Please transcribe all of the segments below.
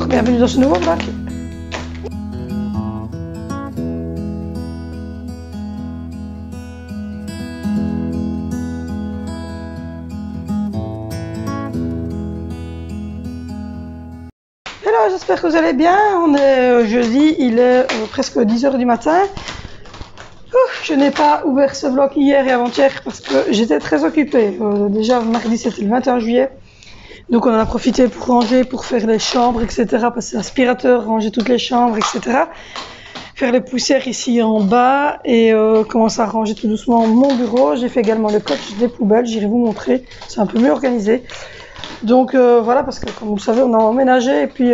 Bonjour, bienvenue dans ce nouveau vlog. Hello, j'espère que vous allez bien. On est jeudi, il est presque 10 h du matin. Je n'ai pas ouvert ce vlog hier et avant-hier parce que j'étais très occupée. Déjà mardi c'était le 21 juillet. Donc on en a profité pour ranger, pour faire les chambres, etc. Passer l'aspirateur, ranger toutes les chambres, etc. Faire les poussières ici en bas et commencer à ranger tout doucement mon bureau. J'ai fait également le coach des poubelles, j'irai vous montrer. C'est un peu mieux organisé. Donc voilà, parce que comme vous le savez, on a emménagé et puis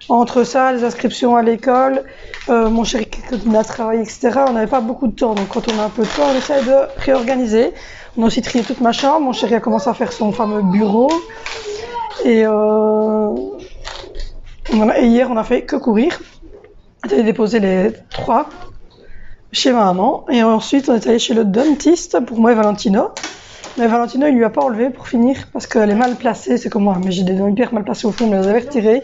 entre ça, les inscriptions à l'école, mon chéri qui continue à travailler, etc. On n'avait pas beaucoup de temps, donc quand on a un peu de temps, on essaie de réorganiser. On a aussi trié toute ma chambre, mon chéri a commencé à faire son fameux bureau. Et, et hier, on a fait que courir. On est allé déposer les 3 chez ma maman. Et ensuite, on est allé chez le dentiste pour moi et Valentino. Mais Valentino, il lui a pas enlevé pour finir parce qu'elle est mal placée, c'est comme moi. Mais j'ai des dents hyper mal placées au fond, mais je les avais retirées.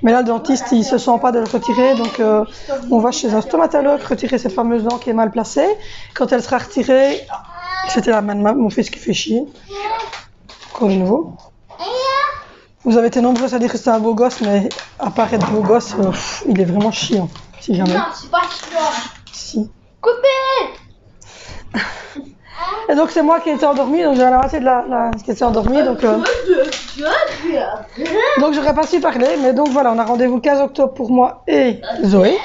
Mais là, le dentiste, il se sent pas de le retirer, donc on va chez un stomatologue retirer cette fameuse dent qui est mal placée. Quand elle sera retirée, c'était la main de mon fils qui fait chier. Encore de nouveau. Vous avez été nombreux à dire que c'était un beau gosse, mais à part être beau gosse, il est vraiment chiant, si jamais. Non, c'est pas chiant. Si. Coupé. Et donc c'est moi qui étais endormie, donc j'avais la moitié de la qui était endormie, donc j'aurais pas su parler, mais donc voilà, on a rendez-vous le 15 octobre pour moi et Zoé.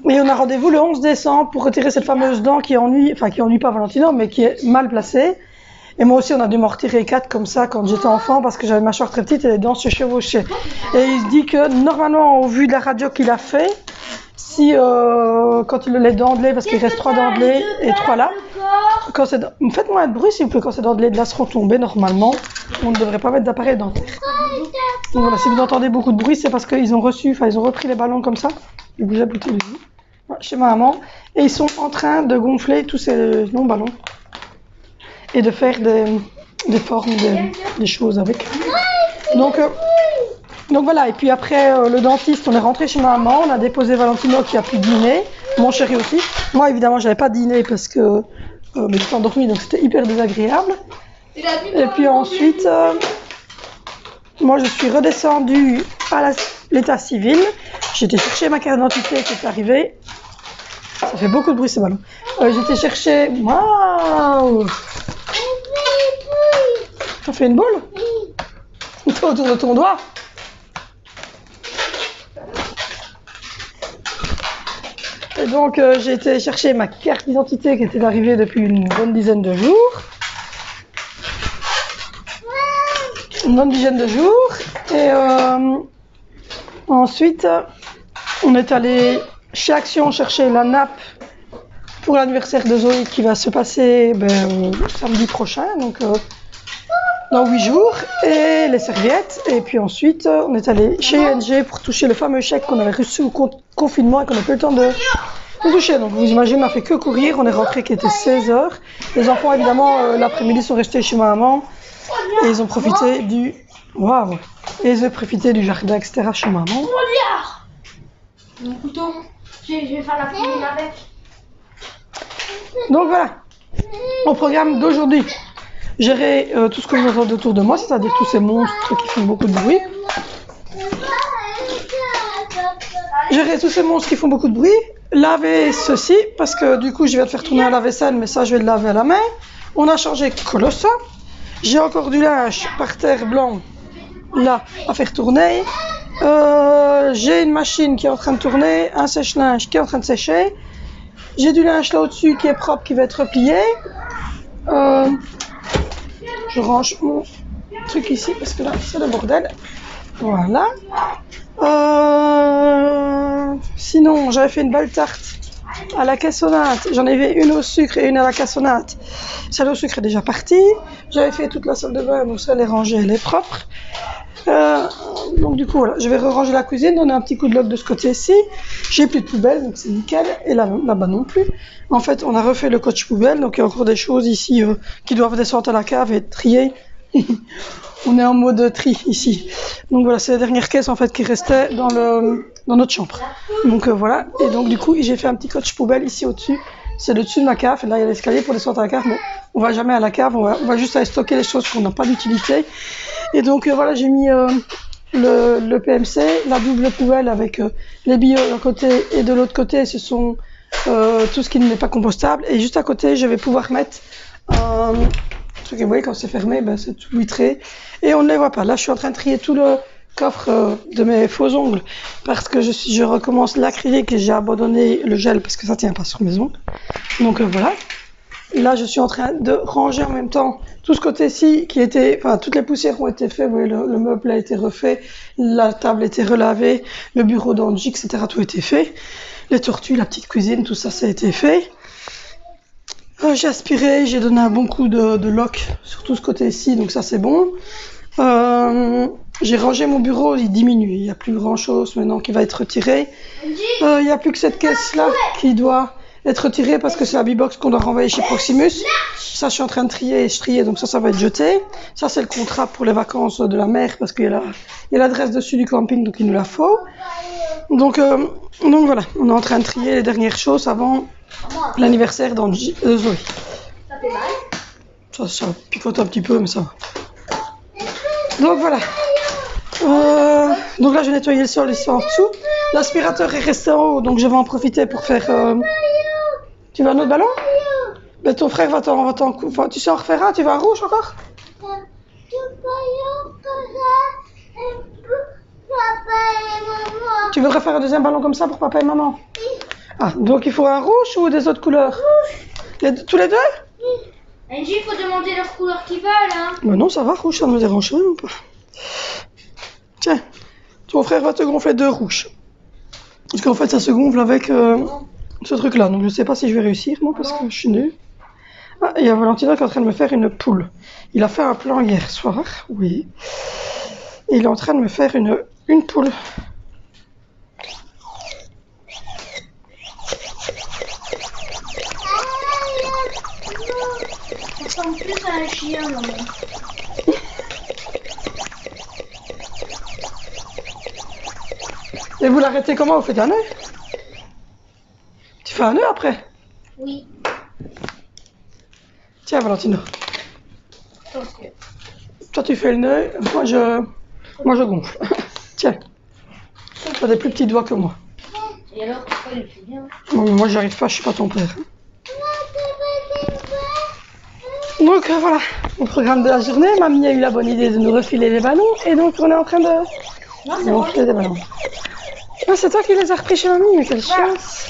Et on a rendez-vous le 11 décembre pour retirer cette fameuse dent qui ennuie, enfin qui ennuie pas Valentino, mais qui est mal placée. Et moi aussi on a dû m'en retirer 4 comme ça quand j'étais enfant parce que j'avais ma mâchoire très petite et les dents se chevauchaient. Et il se dit que normalement au vu de la radio qu'il a fait, si quand il les dents de lait, parce qu'il reste 3 dents de lait et 3 là, quand c'est faites-moi un bruit s'il vous plaît, quand ces dents de lait de là seront tombées normalement, on ne devrait pas mettre d'appareil dentaire. Donc voilà, si vous entendez beaucoup de bruit, c'est parce qu'ils ont ils ont repris les ballons comme ça, ils bougeaient plutôt les yeux, voilà, chez ma maman, et ils sont en train de gonfler tous ces longs ballons et de faire des formes, des choses avec. Donc voilà, et puis après le dentiste, on est rentré chez ma maman, on a déposé Valentino qui a pu dîner, mon chéri aussi. Moi évidemment j'avais pas dîné parce que j'étais endormie, donc c'était hyper désagréable. Et puis ensuite, moi je suis redescendue à l'état civil, j'étais chercher ma carte d'identité qui est arrivée. Ça fait beaucoup de bruit ces ballons. J'étais chercher... Waouh! Ça fait une boule? Autour de ton doigt? Et donc j'ai été chercher ma carte d'identité qui était arrivée depuis une bonne dizaine de jours. Et ensuite on est allé chez Action chercher la nappe pour l'anniversaire de Zoé qui va se passer samedi prochain, donc dans 8 jours, et les serviettes. Et puis ensuite on est allé chez ING pour toucher le fameux chèque qu'on avait reçu au confinement et qu'on n'a pas eu le temps de toucher. Donc vous imaginez, on n'a fait que courir, on est rentré qui était 16 h. Les enfants évidemment l'après-midi sont restés chez ma maman et ils ont profité du... Waouh! Et ils ont profité du jardin, etc. chez maman. Mon couteau, je vais faire la cuisine avec. Donc voilà, au programme d'aujourd'hui, gérer tout ce que vous entendez autour de moi, c'est-à-dire tous ces monstres qui font beaucoup de bruit. Gérer tous ces monstres qui font beaucoup de bruit. Laver ceci, parce que du coup je vais te faire tourner à la vaisselle, mais ça je vais le laver à la main. On a changé Colossa. J'ai encore du linge par terre blanc, là, à faire tourner. J'ai une machine qui est en train de tourner, un sèche-linge qui est en train de sécher. J'ai du linge là au-dessus qui est propre, qui va être replié. Je range mon truc ici parce que là c'est le bordel. Voilà. Sinon, j'avais fait une belle tarte à la cassonade. J'en avais une au sucre et une à la cassonade. Celle au sucre est déjà partie. J'avais fait toute la salle de bain, donc ça elle est rangée, elle est propre. Donc du coup voilà, je vais ranger la cuisine, donner un petit coup de loc de ce côté-ci. J'ai plus de poubelle, donc c'est nickel. Et là-bas non plus. En fait, on a refait le coach poubelle, donc il y a encore des choses ici qui doivent descendre à la cave et être triées. on est en mode tri ici. Donc voilà, c'est la dernière caisse en fait qui restait dans notre chambre. Donc voilà, et donc du coup j'ai fait un petit coach poubelle ici au-dessus. C'est le dessus de ma cave, et là il y a l'escalier pour descendre à la cave, mais on va jamais à la cave, on va juste aller stocker les choses qu'on n'a pas d'utilité. Et donc voilà, j'ai mis le PMC, la double poubelle avec les bio d'un côté, et de l'autre côté ce sont tout ce qui n'est pas compostable. Et juste à côté je vais pouvoir mettre truc, vous voyez quand c'est fermé, ben, c'est tout vitré et on ne les voit pas. Là je suis en train de trier tout le coffre de mes faux ongles parce que je recommence l'acrylique et j'ai abandonné le gel parce que ça tient pas sur mes ongles. Donc voilà. Là je suis en train de ranger en même temps tout ce côté-ci qui était, enfin toutes les poussières ont été faites, vous voyez le meuble a été refait, la table a été relavée, le bureau d'Angie, etc. tout a été fait. Les tortues, la petite cuisine, tout ça, ça a été fait. J'ai aspiré, j'ai donné un bon coup de lock sur tout ce côté-ci, donc ça c'est bon. J'ai rangé mon bureau, il diminue, il n'y a plus grand chose maintenant qui va être retiré. Il n'y a plus que cette caisse-là qui doit être retirée parce que c'est la B-Box qu'on doit renvoyer chez Proximus. Ça je suis en train de trier et je trie, donc ça va être jeté. Ça c'est le contrat pour les vacances de la mère parce qu'il y a l'adresse dessus du camping, donc il nous la faut. Donc voilà, on est en train de trier les dernières choses avant l'anniversaire d'Angie, Zoé. Ça fait mal? Ça picote un petit peu, mais ça va. Donc voilà. Donc là, je vais nettoyer le sol ici en dessous. L'aspirateur est resté en haut, donc je vais en profiter pour faire... Tu veux un autre ballon? Ben, ton frère va t'en... Enfin, tu sais en refaire un? Tu veux un rouge encore? Tu veux refaire un deuxième ballon comme ça pour papa et maman? Ah, donc il faut un rouge ou des autres couleurs? Tous les deux? Angie, il faut demander leur couleur qu'ils veulent, hein. Ben non, ça va, rouge, ça ne me dérange même pas. Tiens, ton frère va te gonfler 2 rouges. Parce qu'en fait, ça se gonfle avec ce truc-là. Donc je sais pas si je vais réussir, moi, parce que je suis nulle. Ah, il y a Valentina qui est en train de me faire une poule. Il a fait un plan hier soir, oui. Et il est en train de me faire une poule. Ça ressemble plus à un chien, maman. Et vous l'arrêtez comment? Vous faites un nœud? Tu fais un nœud après? Oui. Tiens, Valentina. Ok. Toi, tu fais le nœud, moi je gonfle. Tiens. Tu as des plus petits doigts que moi. Et alors, pourquoi il le fait bien? Moi, j'arrive pas, je suis pas ton père. Donc voilà, au programme de la journée, mamie a eu la bonne idée de nous refiler les ballons et donc on est en train de gonfler des ballons. Ah, c'est toi qui les as repris chez mamie, mais quelle chance!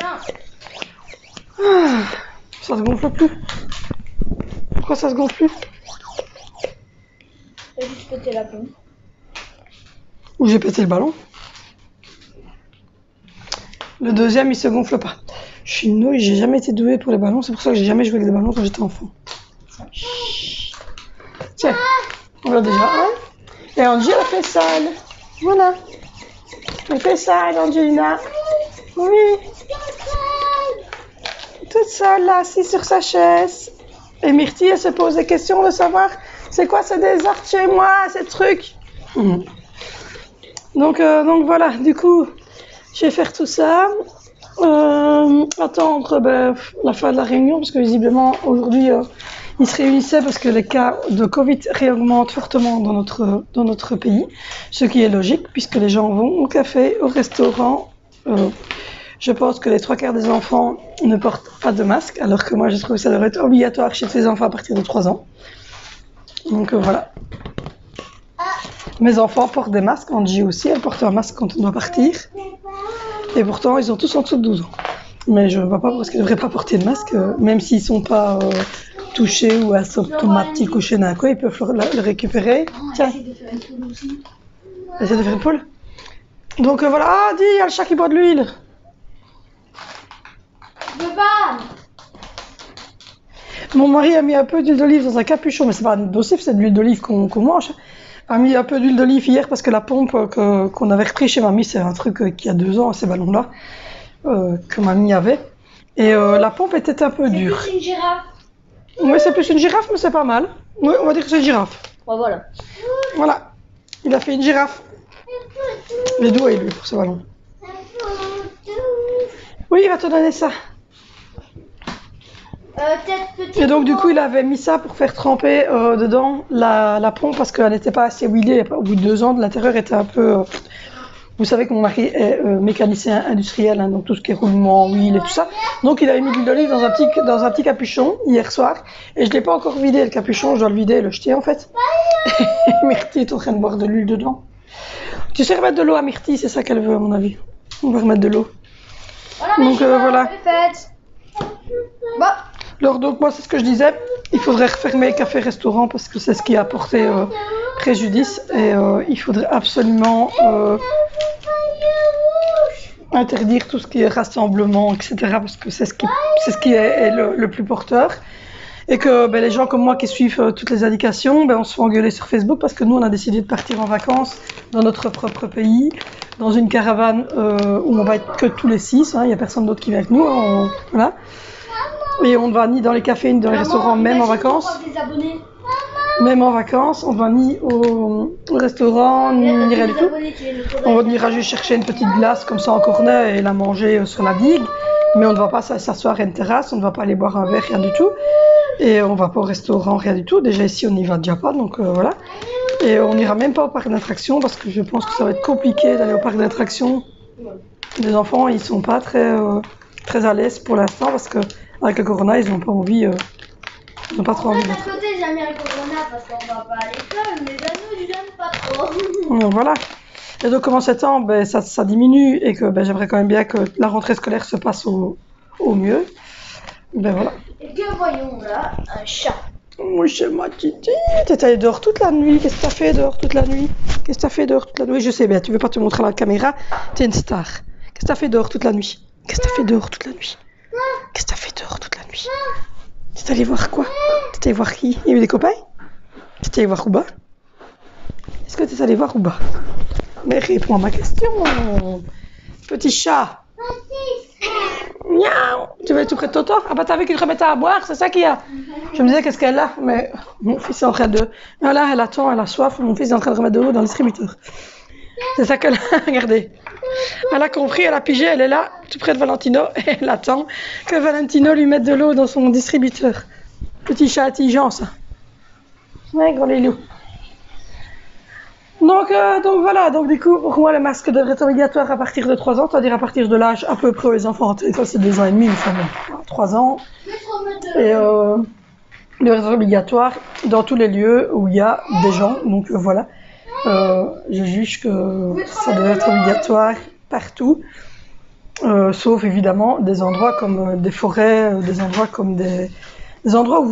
Ah, ça se gonfle plus. Pourquoi ça se gonfle plus? J'ai juste pété la pompe. Ou j'ai pété le ballon. Le deuxième, il se gonfle pas. Je suis une nouille, j'ai jamais été douée pour les ballons, c'est pour ça que j'ai jamais joué avec des ballons quand j'étais enfant. Tiens, on l'a déjà un. Et Angie, elle a fait sale. Voilà. Elle fait sale, Angelina. Oui. Toute seule, là, assise sur sa chaise. Et Myrtille, elle se pose des questions de savoir c'est quoi ce désordre chez moi, ces trucs. Donc voilà, du coup, je vais faire tout ça. Attendre la fin de la réunion, parce que visiblement, aujourd'hui, ils se réunissaient parce que les cas de Covid réaugmentent fortement dans notre pays, ce qui est logique, puisque les gens vont au café, au restaurant. Je pense que les 3/4 des enfants ne portent pas de masque, alors que moi, je trouve que ça devrait être obligatoire chez tous les enfants à partir de 3 ans. Donc voilà. Mes enfants portent des masques, Angie aussi, elle porte un masque quand on doit partir. Et pourtant, ils ont tous en dessous de 12 ans. Mais je ne vois pas pourquoi ils ne devraient pas porter de masque, même s'ils ne sont pas touchés ou asymptomatiques ou chez d'un quoi, ils peuvent le récupérer. Tiens. Essaye de faire une poule. Donc voilà, ah dis, il y a le chat qui boit de l'huile. Mon mari a mis un peu d'huile d'olive dans un capuchon, mais c'est pas nocif, c'est de l'huile d'olive qu'on mange. A mis un peu d'huile d'olive hier parce que la pompe qu'on avait repris chez mamie, c'est un truc qui a 2 ans, ces ballons-là, que mamie avait. Et la pompe était un peu dure. C'est une girafe. Oui, c'est plus une girafe, mais c'est pas mal. Oui, on va dire que c'est une girafe. Ouais, voilà. Voilà, il a fait une girafe. Il est doué, lui, pour ce ballon. Oui, il va te donner ça. Et donc, du coup, il avait mis ça pour faire tremper dedans la pompe parce qu'elle n'était pas assez huilée. Au bout de 2 ans, l'intérieur était un peu... vous savez que mon mari est mécanicien industriel, hein, donc tout ce qui est roulement, huile et tout ça. Donc, il avait mis de l'huile d'olive dans un petit capuchon hier soir. Et je ne l'ai pas encore vidé, le capuchon. Je dois le vider et le jeter, en fait. Myrtille est en train de boire de l'huile dedans. Tu sais remettre de l'eau à Myrtille, c'est ça qu'elle veut, à mon avis. On va remettre de l'eau. Donc, voilà. Bah. Alors donc moi c'est ce que je disais, il faudrait refermer les cafés-restaurants parce que c'est ce qui a apporté préjudice et il faudrait absolument interdire tout ce qui est rassemblement, etc. parce que c'est ce qui est le plus porteur et que les gens comme moi qui suivent toutes les indications, on se fait engueuler sur Facebook parce que nous on a décidé de partir en vacances dans notre propre pays, dans une caravane où on va être que tous les 6, il n'y a personne d'autre qui vient avec nous, voilà. Et on ne va ni dans les cafés ni dans les restaurants, même en vacances. Même en vacances, on ne va ni au restaurant, ni rien du tout. On ira juste chercher une petite glace comme ça en cornet et la manger sur la digue. Mais on ne va pas s'asseoir à une terrasse, on ne va pas aller boire un verre, rien du tout. Et on ne va pas au restaurant, rien du tout. Déjà ici, on n'y va déjà pas, donc voilà. Et on n'ira même pas au parc d'attractions parce que je pense que ça va être compliqué d'aller au parc d'attractions. Les enfants, ils ne sont pas très à l'aise pour l'instant parce que avec le corona, ils n'ont pas envie, ils n'ont pas trop envie D'un d'être. côté, j'aime bien le corona parce qu'on va pas à l'école, mais d'un autre, je n'aime pas trop. Donc, voilà. Et donc, comme en septembre, ça diminue et que j'aimerais quand même bien que la rentrée scolaire se passe au mieux. Voilà. Et que voyons là? Un chat. Moi, chez ma titi, t'es allée dehors toute la nuit. Qu'est-ce que t'as fait dehors toute la nuit? Qu'est-ce que t'as fait dehors toute la nuit? Je sais bien, tu veux pas te montrer à la caméra. T'es une star. Qu'est-ce que t'as fait dehors toute la nuit? Qu'est-ce que t'as fait dehors toute la nuit? Qu'est-ce que t'as fait dehors toute la nuit? T'es allé voir quoi? T'es allé voir qui? Il y a eu des copains? T'es allé voir Ouba? Est-ce que t'es allé voir Ouba? Mais réponds à ma question. Petit chat. Miaou. Tu veux être tout près de Toto? Ah bah t'as vu qu'il te remettait à boire, c'est ça qu'il y a. Je me disais qu'est-ce qu'elle a, mais mon fils est en train de... Voilà, elle attend, elle a soif, mon fils est en train de remettre de l'eau dans le distributeur. C'est ça qu'elle a, regardez. Elle a compris, elle a pigé, elle est là, tout près de Valentino, et elle attend que Valentino lui mette de l'eau dans son distributeur. Petit chat intelligent, ça. Ouais, gros les loups. Donc voilà, donc du coup, pour moi, le masque devrait être obligatoire à partir de 3 ans, c'est-à-dire à partir de l'âge à peu près où les enfants ont l'école, c'est 2 ans et demi, enfin bon, 3 ans. Et le reste obligatoire dans tous les lieux où il y a des gens, donc voilà. Je juge que ça devrait être obligatoire partout, sauf évidemment des endroits comme des forêts, des endroits comme des endroits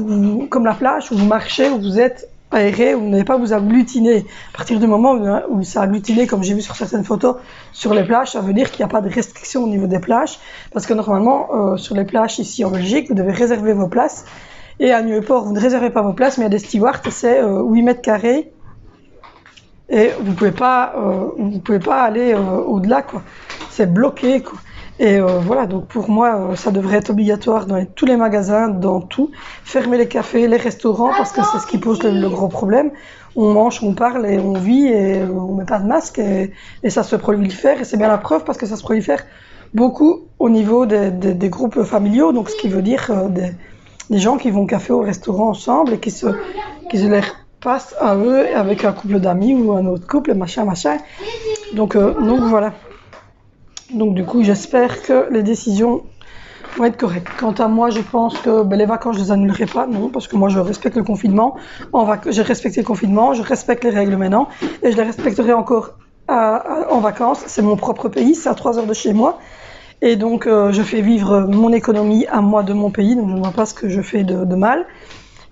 comme la plage où vous marchez, où vous êtes aéré, où vous n'avez pas à vous agglutiner. À partir du moment où ça agglutiné, comme j'ai vu sur certaines photos, sur les plages, ça veut dire qu'il n'y a pas de restriction au niveau des plages, parce que normalement, sur les plages ici en Belgique, vous devez réserver vos places, et à Nieuwpoort, vous ne réservez pas vos places, mais il y a des stewards, c'est 8 mètres carrés, et vous pouvez pas aller au-delà, quoi. C'est bloqué, quoi. Et voilà, donc pour moi, ça devrait être obligatoire dans tous les magasins, dans tout. Fermer les cafés, les restaurants, parce que c'est ce qui pose le gros problème. On mange, on parle et on vit et on met pas de masque et ça se prolifère. Et c'est bien la preuve parce que ça se prolifère beaucoup au niveau des groupes familiaux. Donc ce qui veut dire des gens qui vont au café, au restaurant ensemble et qui se les passent à eux avec un couple d'amis ou un autre couple, machin. Donc voilà. Donc du coup, j'espère que les décisions vont être correctes. Quant à moi, je pense que les vacances, je les annulerai pas, non, parce que moi, je respecte le confinement. J'ai respecté le confinement, je respecte les règles maintenant, et je les respecterai encore en vacances. C'est mon propre pays, c'est à 3 heures de chez moi, et donc je fais vivre mon économie à moi de mon pays, donc je ne vois pas ce que je fais de mal.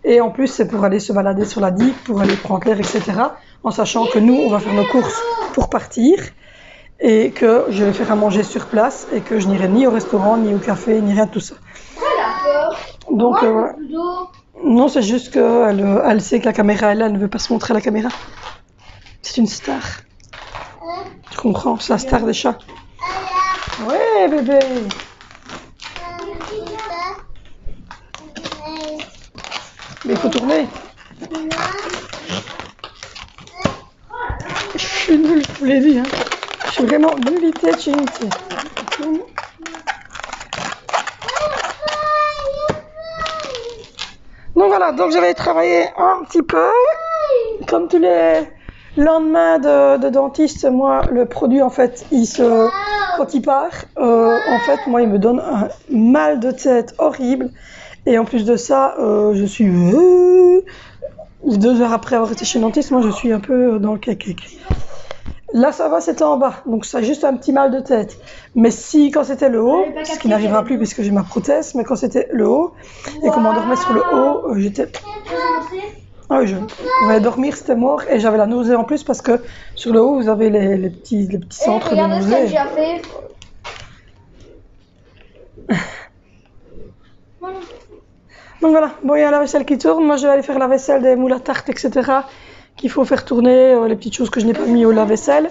Et en plus, c'est pour aller se balader sur la digue, pour aller prendre l'air, etc., en sachant que nous, on va faire nos courses pour partir. Et que je vais faire à manger sur place et que je n'irai ni au restaurant, ni au café, ni rien de tout ça. Donc voilà. Non, c'est juste qu'elle sait que la caméra est là, elle ne veut pas se montrer à la caméra. C'est une star. Tu comprends, c'est la star des chats. Ouais, bébé. il faut tourner. Je suis nulle, je vous l'ai dit. Hein. Je suis vraiment nullité de chez nullité. Donc voilà, donc j'avais travaillé un petit peu. Comme tous les lendemains de dentiste, moi, le produit, en fait, quand il part, en fait, moi, il me donne un mal de tête horrible. Et en plus de ça, je suis... 2 heures après avoir été chez le dentiste, moi, je suis un peu dans le cake. Là, ça va, c'était en bas. Donc, ça a juste un petit mal de tête. Mais si, quand c'était le haut, ce qui n'arrivera plus puisque j'ai ma prothèse, mais quand c'était le haut, et qu'on m'endormait sur le haut, j'étais... Ah oui, on allait dormir, c'était mort, et j'avais la nausée en plus parce que sur le haut, vous avez les petits centres de nausée. Regardez ce que j'ai fait. Donc voilà, bon, il y a la vaisselle qui tourne. Moi, je vais aller faire la vaisselle des moules à tarte, etc. Qu'il faut faire tourner, les petites choses que je n'ai pas mis au lave-vaisselle.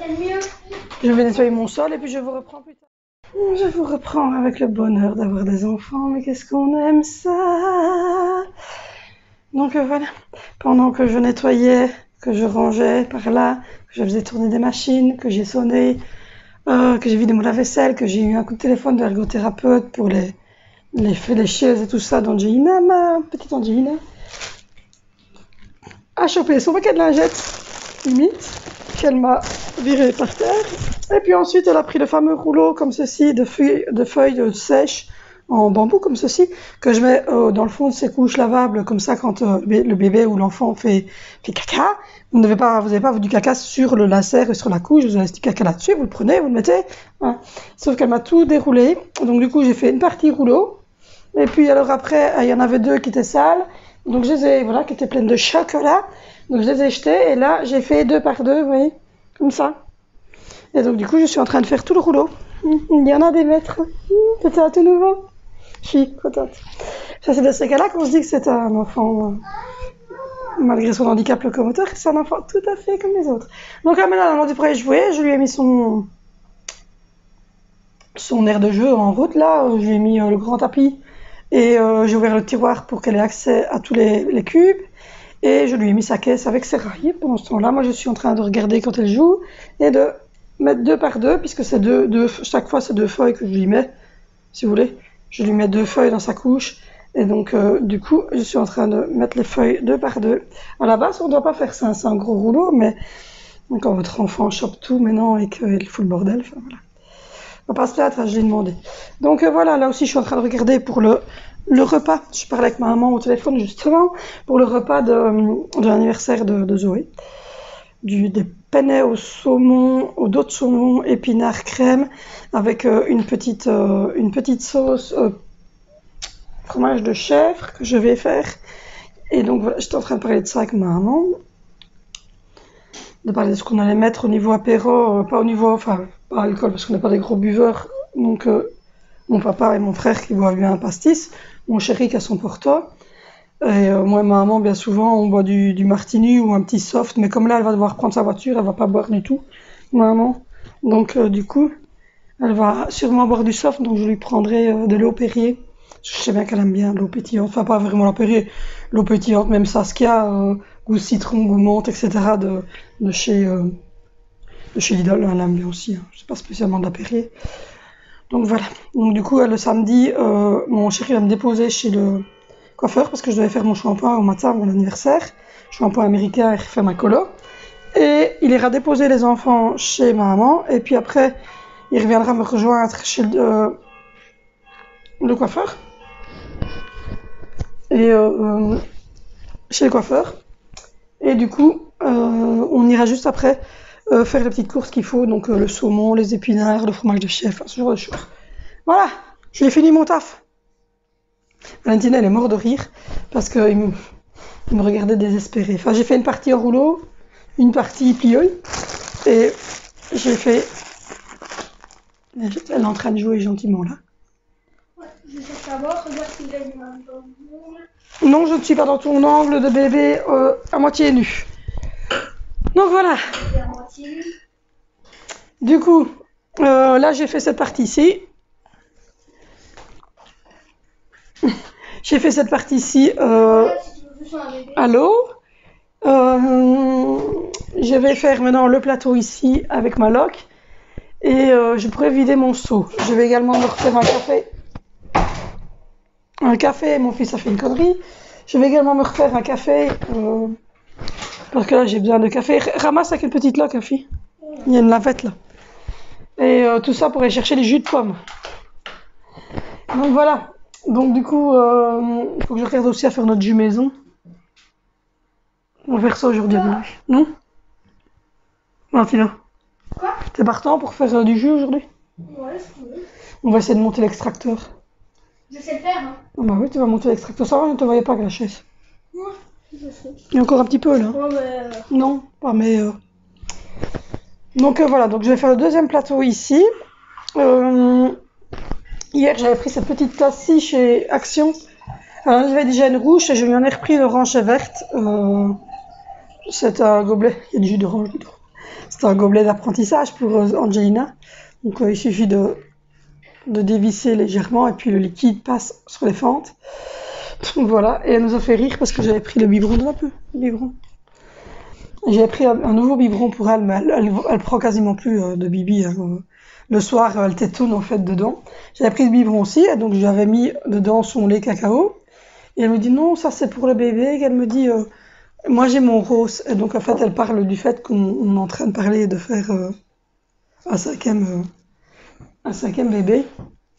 Je vais nettoyer mon sol et puis je vous reprends plus tard. Je vous reprends avec le bonheur d'avoir des enfants, mais qu'est-ce qu'on aime ça! Donc voilà, pendant que je nettoyais, que je rangeais par là, que je faisais tourner des machines, que j'ai sonné, que j'ai vidé mon lave-vaisselle, que j'ai eu un coup de téléphone de l'ergothérapeute pour les chaises et tout ça d'Angelina, ma petite Angelina, a chopé son paquet de lingettes, limite, qu'elle m'a viré par terre. Et puis ensuite, elle a pris le fameux rouleau comme ceci de feuilles sèches en bambou comme ceci, que je mets dans le fond de ces couches lavables, comme ça quand le bébé ou l'enfant fait caca, vous n'avez pas du caca sur le lacet et sur la couche, vous avez du caca là-dessus, vous le prenez, vous le mettez, hein. Sauf qu'elle m'a tout déroulé, donc du coup j'ai fait une partie rouleau, et puis alors après, il y en avait 2 qui étaient sales, donc je les ai, voilà, qui étaient pleines de chocolat, donc je les ai jetés, et là j'ai fait 2 par 2, vous voyez, comme ça. Et donc du coup je suis en train de faire tout le rouleau. Il y en a des mètres, c'est un tout nouveau. Je suis contente. Ça, c'est de ce cas-là qu'on se dit que c'est un enfant, malgré son handicap locomoteur, c'est un enfant tout à fait comme les autres. Donc là, maintenant, on pourrait jouer. Je lui ai mis son aire de jeu en route, là. Je lui ai mis le grand tapis et j'ai ouvert le tiroir pour qu'elle ait accès à tous les cubes. Et je lui ai mis sa caisse avec ses rails. Pendant ce temps-là, moi, je suis en train de regarder quand elle joue et de mettre 2 par 2, puisque c'est chaque fois, c'est 2 feuilles que je lui mets, si vous voulez. Je lui mets 2 feuilles dans sa couche. Et donc, du coup, je suis en train de mettre les feuilles 2 par 2. À la base, on ne doit pas faire ça. C'est un gros rouleau, mais quand votre enfant chope tout maintenant et qu'il fout le bordel, enfin voilà. On va pas se plaindre, je l'ai demandé. Donc voilà, là aussi, je suis en train de regarder pour le repas. Je parlais avec ma maman au téléphone, justement, pour le repas de l'anniversaire de Zoé. Des penne au saumon, au dos de saumon, épinards, crème, avec une petite sauce fromage de chèvre que je vais faire. Et donc voilà, j'étais en train de parler de ça avec ma maman, de parler de ce qu'on allait mettre au niveau apéro, pas au niveau, enfin pas alcool parce qu'on n'est pas des gros buveurs. Donc mon papa et mon frère qui boivent bien un pastis, mon chéri qui a son porto. Et moi et ma maman, bien souvent, on boit du martini ou un petit soft, mais comme là, elle va devoir prendre sa voiture, elle va pas boire du tout, maman. Donc, du coup, elle va sûrement boire du soft, donc je lui prendrai de l'eau Perrier. Je sais bien qu'elle aime bien l'eau pétillante, enfin pas vraiment la Perrier, l'eau pétillante, même Saskia, goût citron, goût menthe, etc. de chez Lidl, elle aime bien aussi, hein. C'est pas spécialement de la Perrier. Donc voilà. Donc du coup, le samedi, mon chéri va me déposer chez le coiffeur parce que je devais faire mon shampoing au matin, mon anniversaire, shampoing américain et refaire ma colo. Et il ira déposer les enfants chez ma maman et puis après il reviendra me rejoindre chez le coiffeur et chez le coiffeur. Et du coup on ira juste après faire les petites courses qu'il faut, donc le saumon, les épinards, le fromage de chèvre, ce genre de choses. Voilà, j'ai fini mon taf. Valentina, elle est morte de rire parce qu'il me regardait désespérée. Enfin, j'ai fait une partie au rouleau, une partie pliée, et j'ai fait... Elle est en train de jouer gentiment, là. Ouais, je vais savoir, regarde s'il a une main dans Non, je ne suis pas dans ton angle de bébé à moitié nu. Donc voilà. Du coup, là, j'ai fait cette partie-ci. J'ai fait cette partie-ci sont un bébé. Allô? Je vais faire maintenant le plateau ici avec ma loque et je pourrais vider mon seau. Je vais également me refaire un café. Un café, mon fils a fait une connerie. Je vais également me refaire un café parce que là j'ai besoin de café. Ramasse avec une petite loque, hein, fille. Il y a une lavette là. Et tout ça pour aller chercher les jus de pommes. Donc voilà. Donc du coup, il faut que je regarde aussi à faire notre jus maison. On va faire ça aujourd'hui, non? Martina, Quoi? t'es partant pour faire du jus aujourd'hui? Ouais, si tu veux. On va essayer de monter l'extracteur. Je sais le faire, hein. Ah bah oui, tu vas monter l'extracteur. Ça va, on ne te voyait pas avec la chaise. Ouais, je sais. Il y a encore un petit peu là. Ouais, mais... Non, pas mais... Donc voilà, donc je vais faire le deuxième plateau ici. Hier, j'avais pris cette petite tasse-ci chez Action. Alors, j'avais déjà une rouge et je lui en ai repris une orange et verte. C'est un gobelet, il y a du jus d'orange dedans. C'est un gobelet d'apprentissage pour Angelina. Donc il suffit de dévisser légèrement et puis le liquide passe sur les fentes. Donc voilà, et elle nous a fait rire parce que j'avais pris le biberon de un peu, le biberon. J'avais pris un nouveau biberon pour elle, mais elle prend quasiment plus de bibi. Hein. Le soir, elle tétoune en fait dedans. J'avais pris le biberon aussi, et donc j'avais mis dedans son lait cacao. Et elle me dit non, ça c'est pour le bébé. Et elle me dit moi j'ai mon rose. Et donc en fait, elle parle du fait qu'on est en train de parler de faire un cinquième bébé.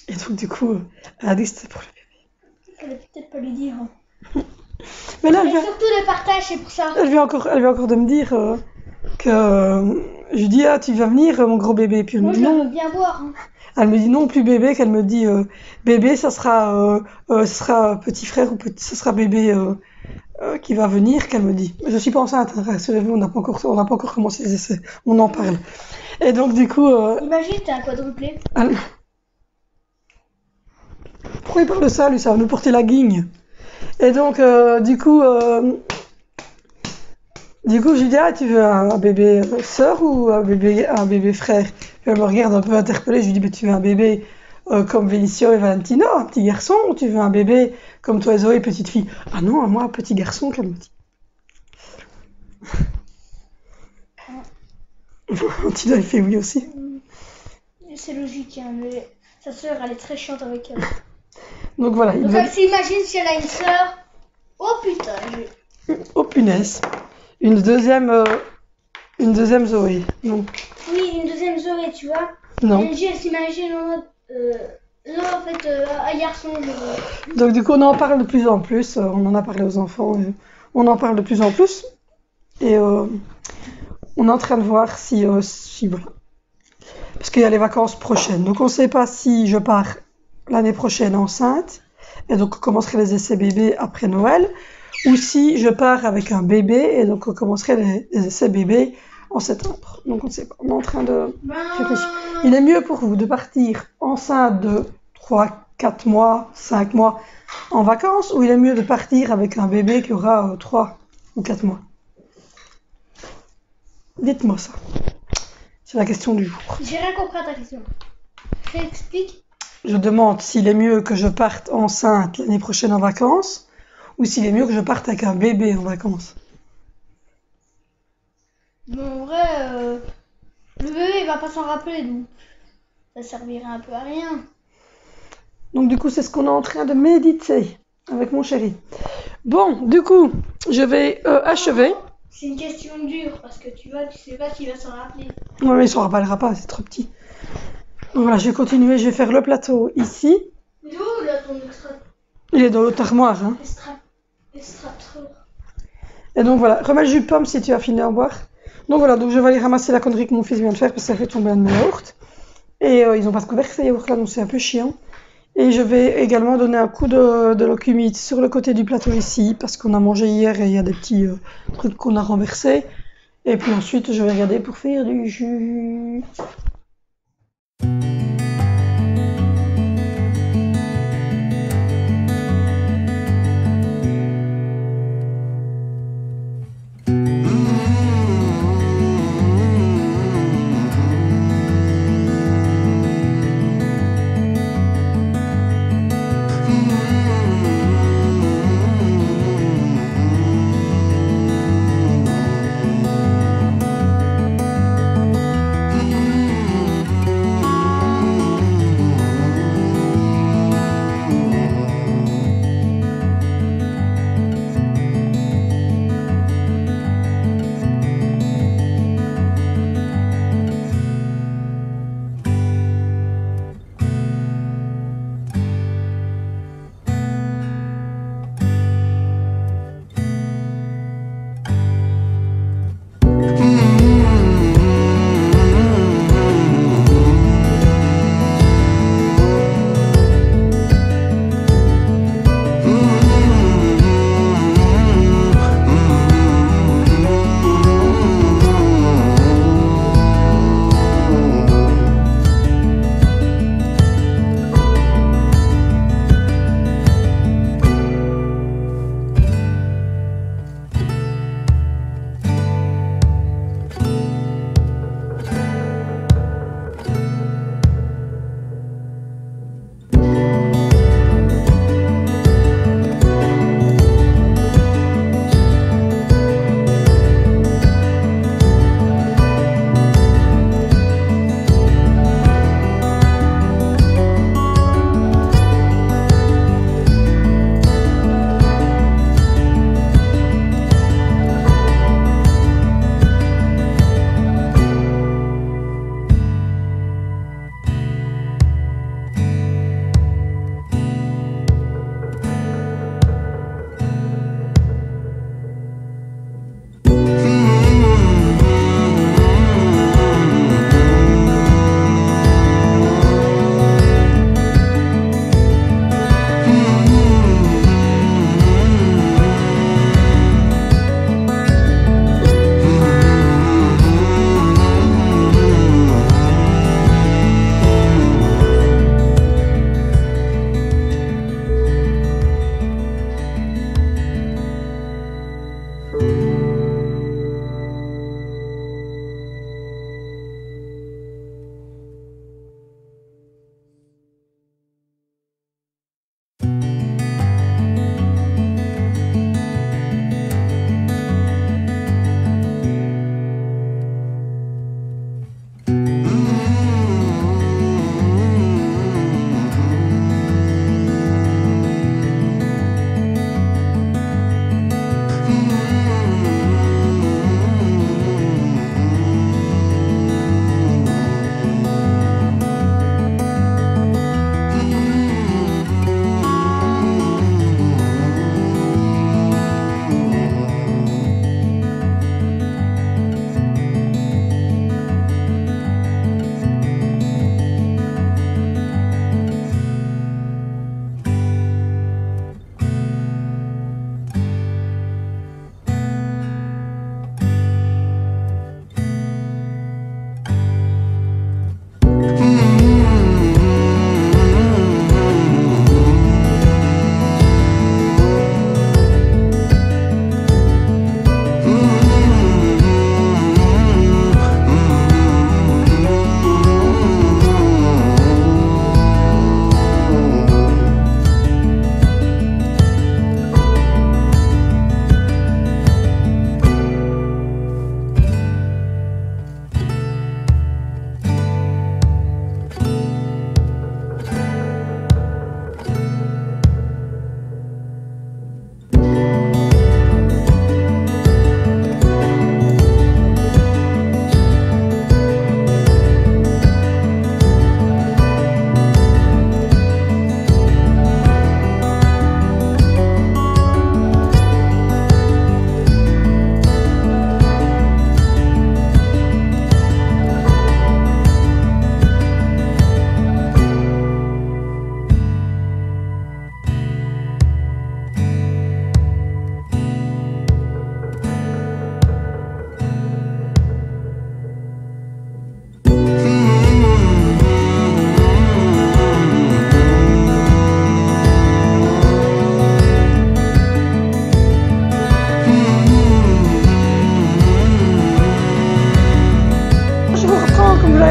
Et donc du coup, elle a dit que c'était pour le bébé. Elle va peut-être pas lui dire. Mais là, Mais surtout le partage, c'est pour ça. elle vient encore de me dire que je lui dis ah tu vas venir mon gros bébé. Puis elle Moi, me je dit la non. veux bien voir. Hein. Elle me dit non plus bébé, qu'elle me dit bébé ça sera petit frère ou ça sera bébé qui va venir, qu'elle me dit. Je suis pas enceinte, hein, rassurez-vous, on n'a pas encore commencé les essais, on en parle. Et donc du coup, Imagine, t'as un quadruplé. pourquoi il parle de ça, lui, ça va nous porter la guigne. Et donc du coup, je lui dis ah tu veux un bébé sœur ou un bébé frère. Puis elle me regarde un peu interpellée, je lui dis mais tu veux un bébé comme Vélicio et Valentino, un petit garçon, ou tu veux un bébé comme toi et Zoé, petite fille? Ah non, moi un petit garçon, qu'elle me dit. Valentino il fait oui aussi. C'est logique, hein, mais sa sœur, elle est très chiante avec elle. Donc voilà. Donc elle s'imagine si elle a une sœur. Oh putain, Oh punaise. Une deuxième Zoé. Non. Oui, une deuxième Zoé, tu vois. Non. Elle s'imagine en mode... non, en fait, un garçon. Donc du coup, on en parle de plus en plus. On en a parlé aux enfants. On en parle de plus en plus. Et on est en train de voir si voilà. Parce qu'il y a les vacances prochaines. Donc on ne sait pas si je pars l'année prochaine enceinte. Et donc on commencerait les essais bébés après Noël. Ou si je pars avec un bébé. Et donc on commencerait les essais bébés en septembre. Donc on ne sait pas. On est en train de réfléchir. Il est mieux pour vous de partir enceinte de 3, 4 mois, 5 mois en vacances, ou il est mieux de partir avec un bébé qui aura 3 ou 4 mois? Dites-moi ça. C'est la question du jour. J'ai rien compris à ta question. Réexplique. Je demande s'il est mieux que je parte enceinte l'année prochaine en vacances, ou s'il est mieux que je parte avec un bébé en vacances. Bon, en vrai, le bébé, il va pas s'en rappeler, donc ça servirait un peu à rien. Donc du coup, c'est ce qu'on est en train de méditer avec mon chéri. Bon, du coup, je vais achever. C'est une question dure, parce que tu vois, tu sais pas s'il va s'en rappeler. Ouais, mais il s'en rappellera pas, c'est trop petit. Donc voilà, je vais continuer, je vais faire le plateau ici. Mais où, là, ton Il est dans l'autre armoire, hein. extracteur? Et donc voilà, remets le jus de pomme si tu as fini d'en boire. Donc voilà, donc je vais aller ramasser la connerie que mon fils vient de faire parce que ça fait tomber un de mes yaourts. Et ils ont pas de couvercle ces yaourts là, donc c'est un peu chiant. Et je vais également donner un coup de locumite sur le côté du plateau ici parce qu'on a mangé hier et il y a des petits trucs qu'on a renversés. Et puis ensuite je vais regarder pour faire du jus.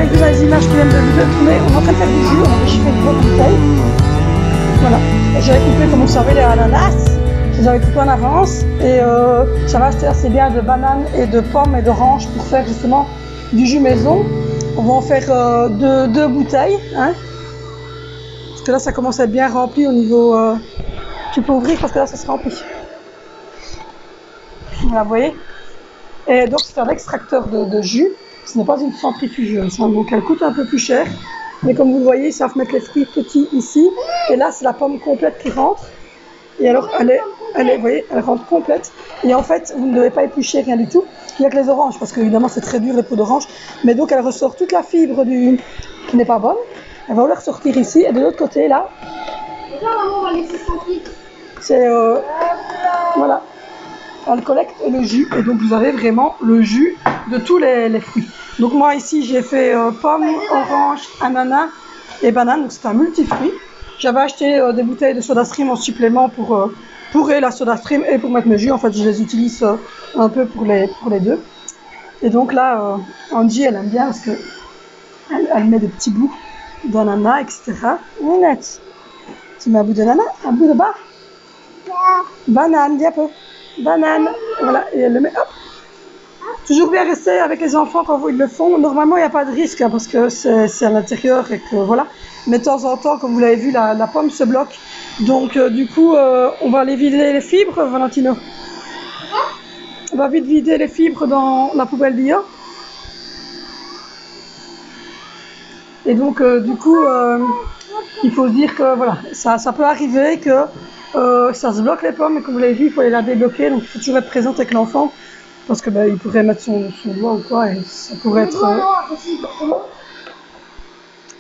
avez vu dans les images qui viennent de vous tourner, on est en train de faire du jus, on a déchiré une grosse bouteille. Voilà. J'avais coupé, comme vous le savez, les ananas. Je les avais coupés en avance. Et j'avais acheté assez bien de bananes et de pommes et d'oranges pour faire justement du jus maison. On va en faire deux bouteilles. Hein, parce que là, ça commence à être bien rempli au niveau... tu peux ouvrir parce que là, ça se remplit. Voilà, vous voyez. Et donc, c'est un extracteur de jus. Ce n'est pas une centrifugeuse. Hein, donc, elle coûte un peu plus cher. Mais comme vous le voyez, ils savent mettre les fruits petits ici. Et là, c'est la pomme complète qui rentre. Et alors, vous voyez, elle rentre complète. Et en fait, vous ne devez pas éplucher rien du tout. Il n'y a que les oranges, parce qu'évidemment, c'est très dur les peaux d'orange. Mais donc, elle ressort toute la fibre qui n'est pas bonne. Elle va la ressortir ici. Et de l'autre côté, là, c'est voilà. Elle collecte le jus. Et donc, vous avez vraiment le jus de tous les fruits. Donc, moi, ici, j'ai fait pomme, orange, ananas et banane. Donc, c'est un multifruit. J'avais acheté des bouteilles de soda stream en supplément pour la soda stream et pour mettre mes jus. En fait, je les utilise un peu pour les deux. Et donc là, Angie, elle aime bien parce que elle met des petits bouts d'ananas, etc. Annette, tu mets un bout d'ananas, un bout de bas. Banane, dis un peu. Banane, voilà, et elle le met, hop. Toujours bien rester avec les enfants quand ils le font. Normalement, il n'y a pas de risque hein, parce que c'est à l'intérieur et que voilà. Mais de temps en temps, comme vous l'avez vu, la pomme se bloque. Donc, du coup, on va aller vider les fibres, Valentino. On va vite vider les fibres dans la poubelle bio. Et donc, du coup, il faut se dire que voilà, ça peut arriver que ça se bloque les pommes. Et comme vous l'avez vu, il faut aller la débloquer. Donc, il faut toujours être présente avec l'enfant. Parce que il pourrait mettre son doigt ou quoi et ça pourrait être...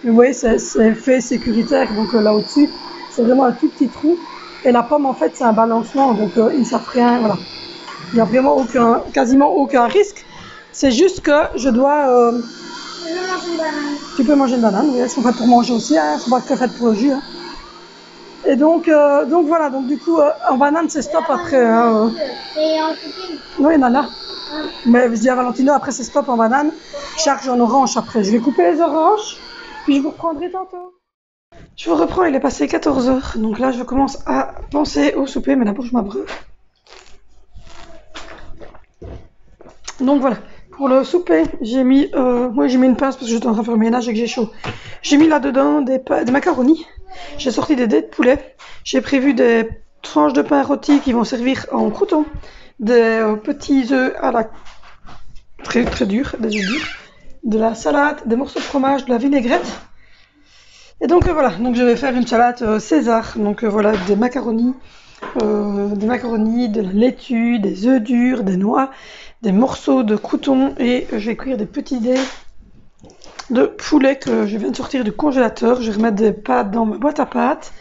Vous voyez, c'est fait sécuritaire, donc là au-dessus, c'est vraiment un tout petit trou. Et la pomme, en fait, c'est un balancement, donc ils ne savent rien, voilà. Il n'y a vraiment quasiment aucun risque. C'est juste que je dois... Tu peux manger une banane, oui, elles sont faites pour manger aussi, hein, elles ne sont pas que faites pour le jus. Hein. Et donc voilà, donc du coup, en banane, c'est stop après. Hein, non, il y en a là. Mais je dis à Valentino, après c'est stop en banane, charge en orange après. Je vais couper les oranges, puis je vous reprendrai tantôt. Je vous reprends, il est passé 14h. Donc là, je commence à penser au souper, mais d'abord je m'abreuve. Donc voilà, pour le souper, j'ai mis une pince parce que j'étais en train de faire le ménage et que j'ai chaud. J'ai mis là-dedans des macaronis. J'ai sorti des dés de poulet. J'ai prévu des tranches de pain rôti qui vont servir en croûtons. Des petits œufs à la très très durs, des œufs durs, de la salade, des morceaux de fromage, de la vinaigrette. Et donc voilà, donc je vais faire une salade César. Donc voilà, des macaronis, de la laitue, des œufs durs, des noix, des morceaux de croûtons et je vais cuire des petits dés de poulet que je viens de sortir du congélateur. Je vais remettre des pâtes dans ma boîte à pâtes.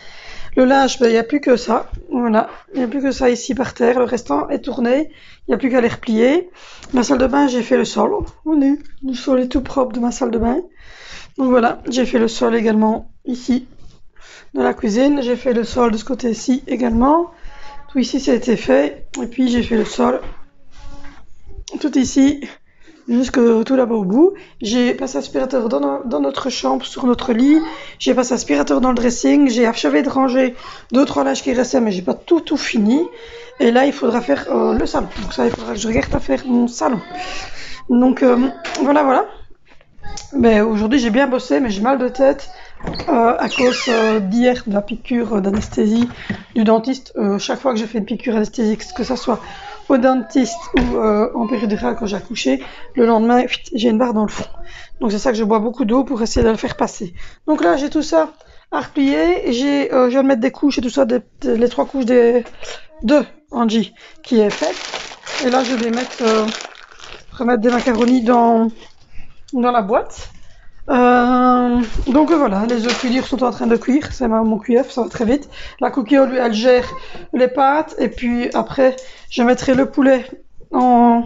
Le linge, il n'y a plus que ça. Voilà, il n'y a plus que ça ici par terre. Le restant est tourné. Il n'y a plus qu'à les replier. Ma salle de bain, j'ai fait le sol. Le sol est tout propre de ma salle de bain. Donc voilà, j'ai fait le sol également ici, dans la cuisine. J'ai fait le sol de ce côté-ci également. Tout ici, ça a été fait. Et puis, j'ai fait le sol tout ici, jusque tout là-bas au bout. J'ai passé aspirateur dans notre chambre, sur notre lit. J'ai passé aspirateur dans le dressing. J'ai achevé de ranger 2-3 linges qui restaient, mais j'ai pas tout fini. Et là, il faudra faire le salon. Donc ça, il faudra que je regarde à faire mon salon. Donc voilà. Mais aujourd'hui, j'ai bien bossé, mais j'ai mal de tête à cause d'hier de la piqûre d'anesthésie du dentiste. Chaque fois que je fais une piqûre anesthésique, que ça soit au dentiste ou en péridurale quand j'ai accouché, le lendemain, j'ai une barre dans le front. Donc c'est ça que je bois beaucoup d'eau pour essayer de le faire passer. Donc là, j'ai tout ça à replier. Je viens de mettre des couches et tout ça, les 3 couches de Angie qui est faite. Et là, je vais remettre des macaronis dans la boîte. Donc voilà, les œufs cuits sont en train de cuire, c'est mon cuillère, ça va très vite. La Cookie, lui, elle gère les pâtes et puis après je mettrai le poulet en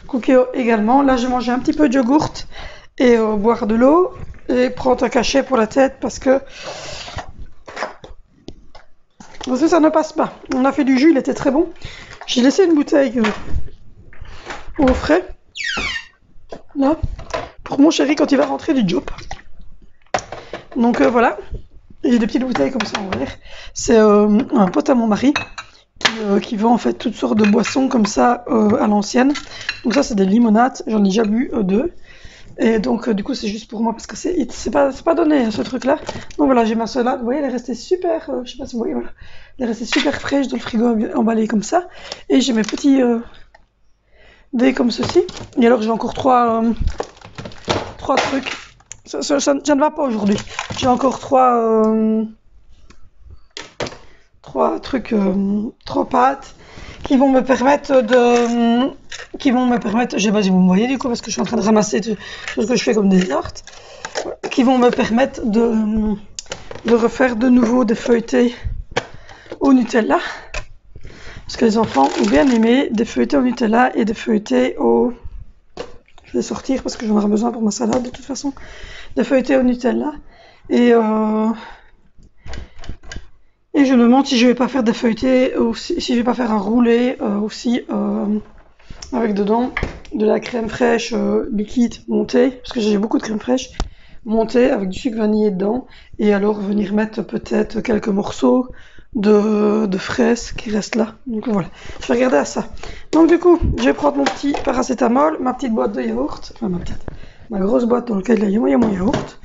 Cookie également. Là je vais manger un petit peu de yogourt et boire de l'eau et prendre un cachet pour la tête parce que ça ne passe pas. On a fait du jus, il était très bon. J'ai laissé une bouteille au frais là pour mon chéri quand il va rentrer du job. Donc voilà, j'ai des petites bouteilles comme ça en verre. C'est un pote à mon mari qui vend en fait toutes sortes de boissons comme ça à l'ancienne. Donc ça c'est des limonades, j'en ai déjà bu 2. Et donc du coup c'est juste pour moi parce que c'est pas donné ce truc là. Donc voilà, j'ai ma salade, vous voyez elle est restée super, je sais pas si vous voyez, voilà. Elle est restée super fraîche dans le frigo emballée comme ça. Et j'ai mes petits dés comme ceci. Et alors j'ai encore 3 trucs. Ça ne va pas aujourd'hui. J'ai encore 3 trucs, 3 pâtes qui vont me permettre je sais pas si vous me voyez du coup parce que je suis en train de ramasser tout ce que je fais comme des tartes, qui vont me permettre de refaire de nouveau des feuilletés au Nutella. Parce que les enfants ont bien aimé des feuilletés au Nutella et des feuilletés au... Je vais sortir parce que j'en aurai besoin pour ma salade de toute façon. Des feuilletés au Nutella. Et je me demande si je vais pas faire des feuilletés, ou si je vais pas faire un roulé aussi avec dedans de la crème fraîche liquide montée. Parce que j'ai beaucoup de crème fraîche montée avec du sucre vanillé dedans. Et alors venir mettre peut-être quelques morceaux de fraises qui restent là. Donc voilà, je vais regarder à ça. Donc du coup, je vais prendre mon petit paracétamol, ma petite boîte de yaourt, enfin ma grosse boîte dans laquelle il y a mon yaourt,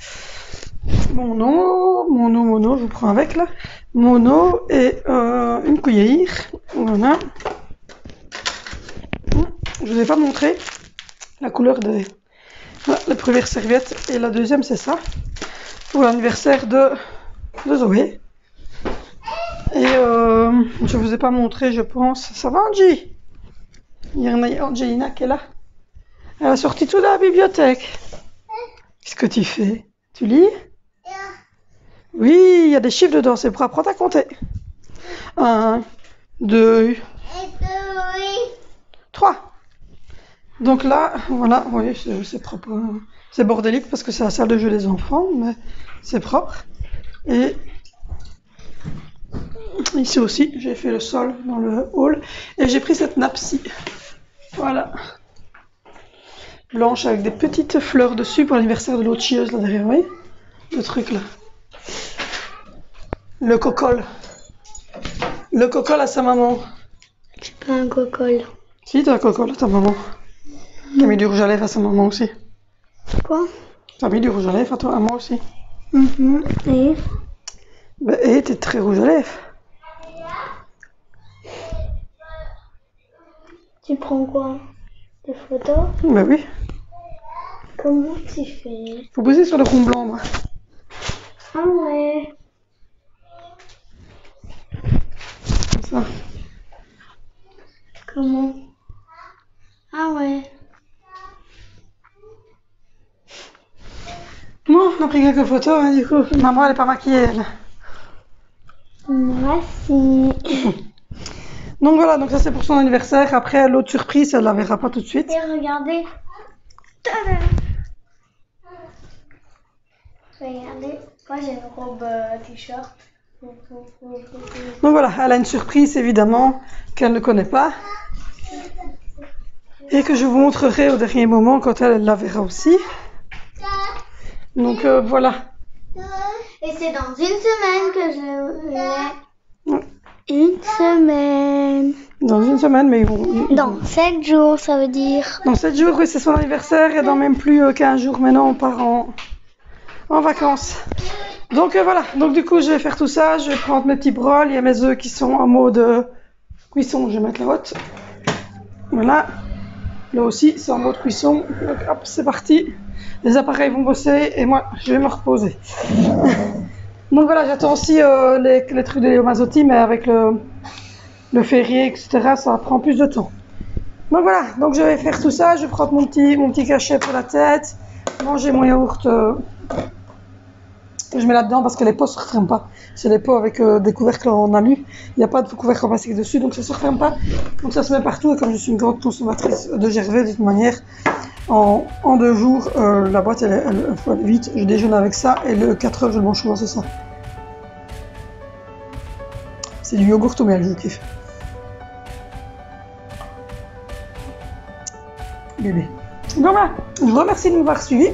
mon eau, je vous prends avec là, mon eau et une cuillère, voilà. Je vous ai pas montré la couleur des... Voilà, la première serviette et la deuxième c'est ça, pour l'anniversaire de Zoé. Et je vous ai pas montré, je pense. Ça va, Angie? Il y en a Angelina qui est là. Elle a sorti tout de la bibliothèque. Qu'est-ce que tu fais? Tu lis? Oui, il y a des chiffres dedans, c'est pour apprendre à compter. 1, 2, 3. Donc là, voilà, oui, c'est propre. C'est bordélique parce que c'est la salle de jeu des enfants, mais c'est propre. Et ici aussi, j'ai fait le sol dans le hall et j'ai pris cette nappe-ci. Voilà. Blanche avec des petites fleurs dessus pour l'anniversaire de l'autre chieuse là derrière, vous voyez? Le truc là. Le cocol. Le cocol à sa maman. C'est pas un cocol. Si, t'as un cocol à ta maman. T'as mis du rouge à lèvres à sa maman aussi. Quoi? T'as mis du rouge à lèvres à toi, à moi aussi. Et? Bah, et t'es très rouge à lèvres. Tu prends quoi? Des photos? Bah oui. Comment tu fais? Faut poser sur le rond blanc, moi. Ah ouais. Comme ça. Comment? Ah ouais. Bon, on a pris quelques photos, hein, du coup. Maman, elle est pas maquillée, elle. Moi si. Donc voilà, donc ça c'est pour son anniversaire. Après, l'autre surprise, elle la verra pas tout de suite. Et regardez. Tada. Regardez. Moi j'ai une robe t-shirt. Donc voilà, elle a une surprise évidemment qu'elle ne connaît pas. Et que je vous montrerai au dernier moment quand elle la verra aussi. Donc voilà. Et c'est dans une semaine que je l'ai. Une semaine. Dans une semaine, mais ils vont... Dans 7 jours, ça veut dire. Dans 7 jours, oui, c'est son anniversaire. Et dans même plus 15 jours maintenant, on part en vacances. Donc voilà, donc du coup, je vais faire tout ça. Je vais prendre mes petits brols. Il y a mes œufs qui sont en mode cuisson. Je vais mettre la haute. Voilà. Là aussi, c'est en mode cuisson. Donc hop, c'est parti. Les appareils vont bosser et moi, je vais me reposer. Donc voilà, j'attends aussi les trucs de Léo Mazzotti, mais avec le férié, etc., ça prend plus de temps. Donc voilà, donc je vais faire tout ça, je vais prendre mon petit cachet pour la tête, manger mon yaourt que je mets là-dedans parce que les pots se referment pas. C'est les pots avec des couvercles en alu, il n'y a pas de couvercle en plastique dessus, donc ça se referme pas. Donc ça se met partout et comme je suis une grande consommatrice de Gervais, de toute manière, en 2 jours, la boîte elle faut aller vite. Je déjeune avec ça et le 4 heures je le mange souvent, c'est ça. C'est du yogourt au miel, je kiffe. Bébé. Donc voilà, je vous remercie de m'avoir suivi.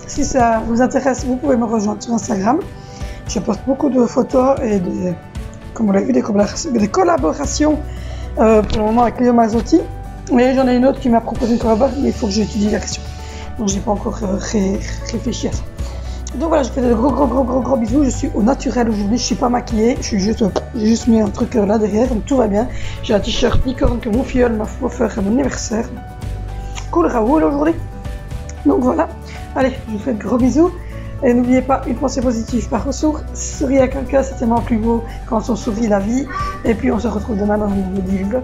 Si ça vous intéresse, vous pouvez me rejoindre sur Instagram. Je poste beaucoup de photos et comme vous l'avez vu, des collaborations pour le moment avec Léo Mazzotti. Mais j'en ai une autre qui m'a proposé une collaboration, mais il faut que j'étudie la question. Donc j'ai pas encore réfléchi à ça. Donc voilà, je fais de gros bisous. Je suis au naturel aujourd'hui, je suis pas maquillée, j'ai juste mis un truc là derrière, donc tout va bien. J'ai un t-shirt licorne que mon filleul m'a offert à mon anniversaire. Cool Raoul aujourd'hui. Donc voilà, allez, je vous fais de gros bisous. Et n'oubliez pas, une pensée positive par ressort. Sourire à quelqu'un, c'est tellement plus beau quand on sourit la vie. Et puis on se retrouve demain dans une vidéo.